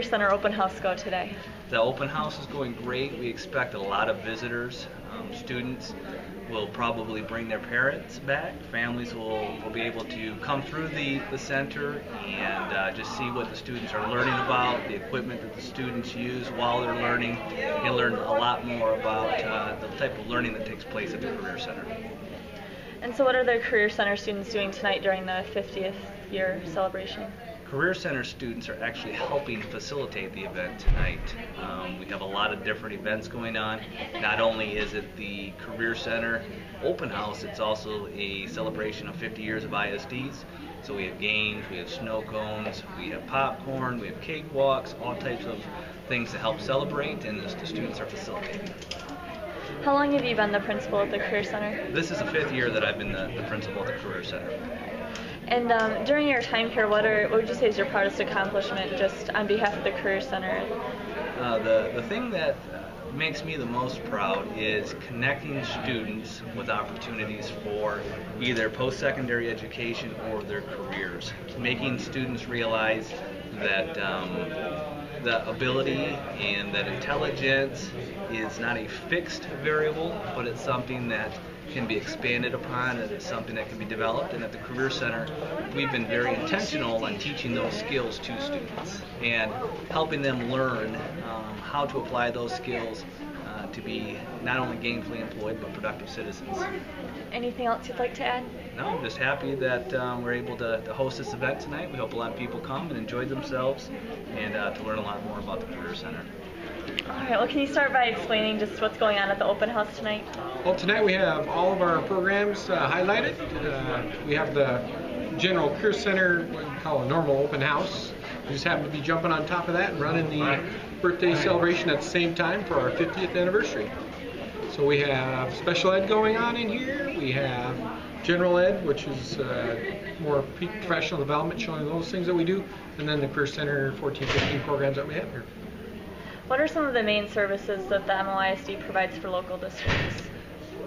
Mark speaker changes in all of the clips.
Speaker 1: Center open house go today?
Speaker 2: The open house is going great. We expect a lot of visitors. Students will probably bring their parents back. Families will be able to come through the center and just see what the students are learning about, the equipment that the students use while they're learning, and learn a lot more about the type of learning that takes place at the Career Center.
Speaker 1: And so what are the Career Center students doing tonight during the 50th year celebration?
Speaker 2: Career Center students are actually helping facilitate the event tonight. We have a lot of different events going on. Not only is it the Career Center open house, it's also a celebration of 50 years of ISDs. So we have games, we have snow cones, we have popcorn, we have cakewalks, all types of things to help celebrate, and the students are facilitating.
Speaker 1: How long have you been the principal at the Career Center?
Speaker 2: This is the 5th year that I've been the principal at the Career Center.
Speaker 1: And during your time here, what would you say is your proudest accomplishment just on behalf of the Career Center?
Speaker 2: The thing that makes me the most proud is connecting students with opportunities for either post-secondary education or their careers. Making students realize that the ability and that intelligence is not a fixed variable, but it's something that can be expanded upon, and it's something that can be developed. And at the Career Center, we've been very intentional on teaching those skills to students and helping them learn how to apply those skills to be not only gainfully employed but productive citizens.
Speaker 1: Anything else you'd like to add?
Speaker 2: No, I'm just happy that we're able to host this event tonight. We hope a lot of people come and enjoy themselves and to learn a lot more about the Career Center.
Speaker 1: All right, well, can you start by explaining just what's going on at the open house tonight?
Speaker 3: Well, tonight we have all of our programs highlighted. We have the general Career Center, what we call a normal open house. We just happen to be jumping on top of that and running the birthday celebration at the same time for our 50th anniversary. So we have special ed going on in here. We have general ed, which is more professional development, showing those things that we do. And then the Career Center 14-15 programs that we have here.
Speaker 1: What are some of the main services that the MOISD provides for local districts?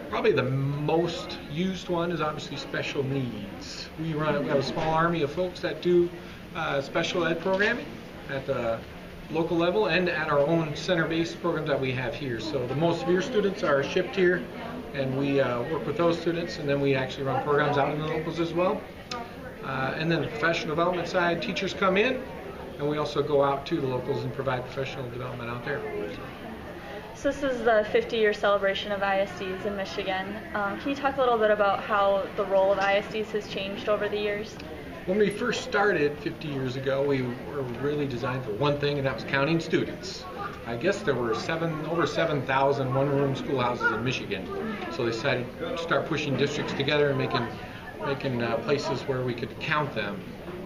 Speaker 3: Probably the most used one is obviously special needs. We have a small army of folks that do special ed programming at the local level and at our own center-based programs that we have here. So the most severe students are shipped here, and we work with those students, and then we actually run programs out in the locals as well. And then the professional development side, teachers come in, and we also go out to the locals and provide professional development out there.
Speaker 1: So this is the 50-year celebration of ISDs in Michigan. Can you talk a little bit about how the role of ISDs has changed over the years?
Speaker 3: When we first started 50 years ago, we were really designed for one thing, and that was counting students. I guess there were over 7,000 one-room schoolhouses in Michigan. So they decided to start pushing districts together and making places where we could count them.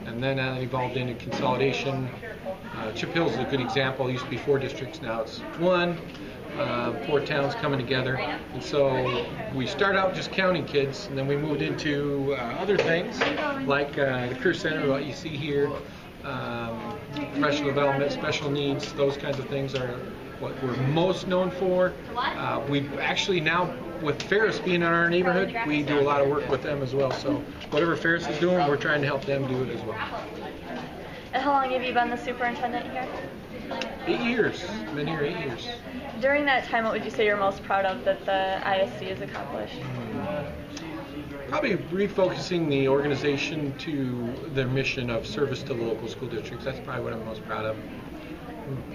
Speaker 3: And then that evolved into consolidation. Chip Hill is a good example. It used to be 4 districts, now it's 1. 4 towns coming together. And so we start out just counting kids, and then we moved into other things like the Career Center, what you see here, professional development, special needs, those kinds of things are what we're most known for. We've actually now, with Ferris being in our neighborhood, we do a lot of work with them as well. So whatever Ferris is doing, we're trying to help them do it as well.
Speaker 1: And how long have you been the superintendent here?
Speaker 3: 8 years. Been here 8 years.
Speaker 1: During that time, what would you say you're most proud of that the ISD has accomplished?
Speaker 3: Probably refocusing the organization to their mission of service to the local school districts. That's probably what I'm most proud of.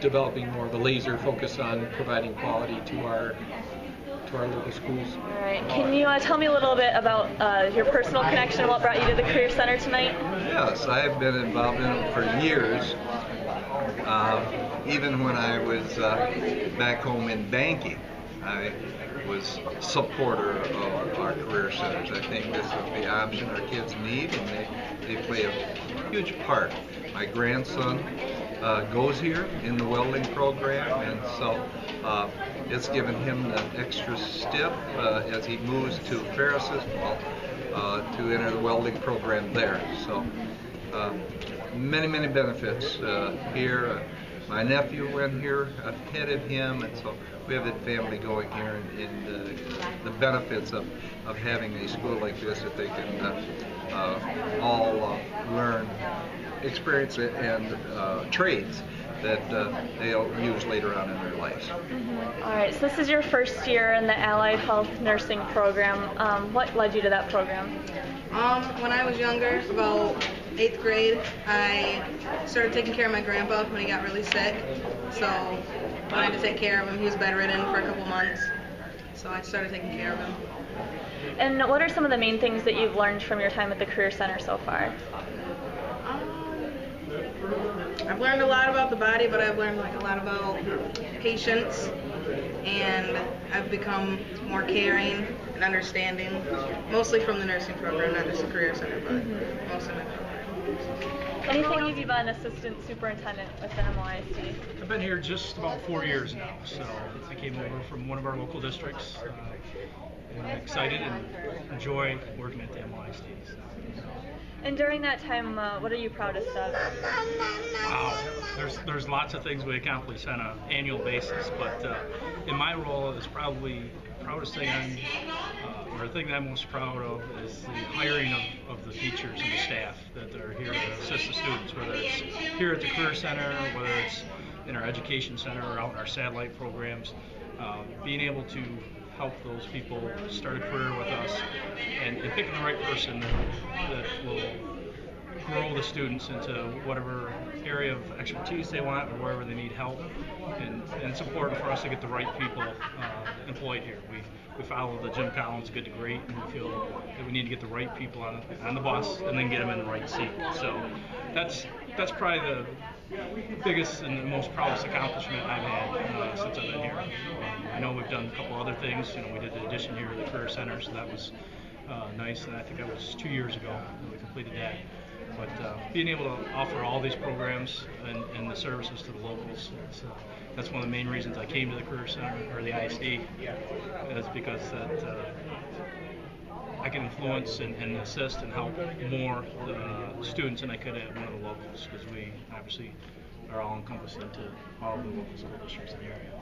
Speaker 3: Developing more of a laser focus on providing quality to our local schools.
Speaker 1: All right. Can you tell me a little bit about your personal connection and what brought you to the Career Center tonight?
Speaker 4: Yes, I've been involved in it for years. Even when I was back home in banking, I was a supporter of our career centers. I think this is the option our kids need, and they play a huge part. My grandson goes here in the welding program, and so it's given him an extra step as he moves to Ferris's to enter the welding program there. So many benefits here. My nephew went here ahead of him, and so we have the family going here, and the benefits of having a school like this that they can all learn, experience it, and trades. that they'll use later on in their lives.
Speaker 1: All right, so this is your first year in the Allied Health Nursing program. What led you to that program?
Speaker 5: When I was younger, about 8th grade, I started taking care of my grandpa when he got really sick. So I had to take care of him. He was bedridden for a couple months. So I started taking care of him.
Speaker 1: And what are some of the main things that you've learned from your time at the Career Center so far?
Speaker 5: I've learned a lot about the body, but I've learned a lot about patience, and I've become more caring and understanding, mostly from the nursing program, not just the Career Center, but mostly my program.
Speaker 1: Anything you've been assistant superintendent with the MOISD?
Speaker 6: I've been here just about 4 years now, so I came over from one of our local districts. And I'm excited and enjoy working at the MOISD.
Speaker 1: And during that time, what are you proudest of?
Speaker 6: Wow, there's lots of things we accomplish on an annual basis, but in my role, it's probably proudest thing or the thing that I'm most proud of is the hiring of the teachers and the staff that are here to assist the students, whether it's here at the Career Center, whether it's in our education center or out in our satellite programs. Being able to help those people start a career with us and picking the right person that will grow the students into whatever area of expertise they want or wherever they need help. And it's important for us to get the right people employed here. We follow the Jim Collins good to great, and we feel that we need to get the right people on the bus and then get them in the right seat. So that's probably the biggest and the most proudest accomplishment I've had since I've been here. I know we've done a couple other things. We did the addition here at the Career Center, so that was nice, and I think that was 2 years ago that we completed that. But being able to offer all these programs and the services to the locals, that's one of the main reasons I came to the Career Center, or the ISD, is because that I can influence and assist and help more students than I could at one of the locals, because we obviously are all encompassing to all of the local school districts in the area.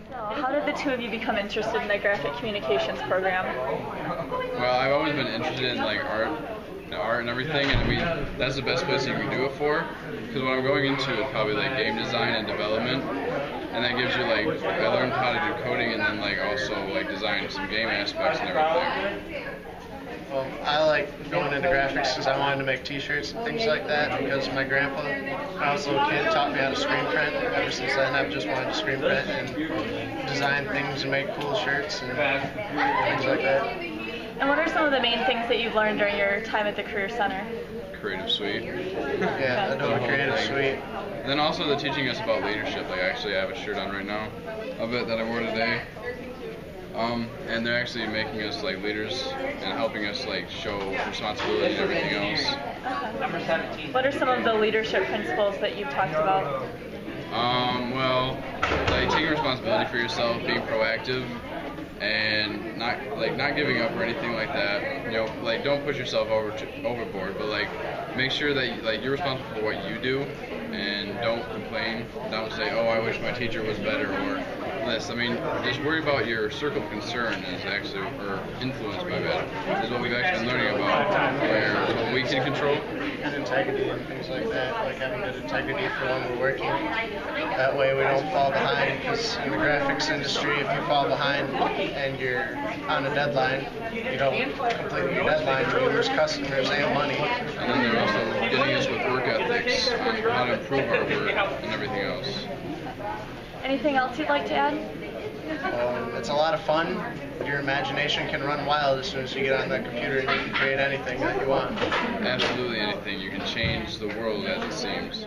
Speaker 1: So how did the two of you become interested in the graphic communications program?
Speaker 7: Well, I've always been interested in art and everything, and I mean that's the best place you can do it for, because what I'm going into is probably game design and development, and that gives you I learned how to do coding and then also design some game aspects and everything.
Speaker 8: Well, I like going into graphics because I wanted to make t-shirts and things like that, because my grandpa, when I was a little kid, taught me how to screen print. Ever since then, I've just wanted to screen print and design things and make cool shirts and things like that.
Speaker 1: And what are some of the main things that you've learned during your time at the Career Center?
Speaker 7: Creative Suite.
Speaker 8: Yeah, Adobe Creative Suite.
Speaker 7: And then also they're teaching us about leadership. Actually, I have a shirt on right now of it that I wore today. And they're actually making us leaders and helping us show responsibility and everything else.
Speaker 1: What are some of the leadership principles that you've talked about?
Speaker 7: Well, taking responsibility for yourself, being proactive, and not giving up or anything like that. Don't push yourself overboard, but make sure that you're responsible for what you do, and don't complain. Don't say, "Oh, I wish my teacher was better," or this. I mean, just worry about your circle of concern or influence by that. Is what we've actually been learning about, where what we can control.
Speaker 8: And integrity and things like that, having good integrity for when we're working. That way we don't fall behind, because in the graphics industry, if you fall behind and you're on a deadline, you don't complete your deadline, you lose customers and money.
Speaker 7: And then they're also getting us with work ethics on how to improve our work and everything else.
Speaker 1: Anything else you'd like to add?
Speaker 8: It's a lot of fun. Your imagination can run wild as soon as you get on that computer, and you can create anything that you want.
Speaker 7: Absolutely anything. You can change the world as it seems.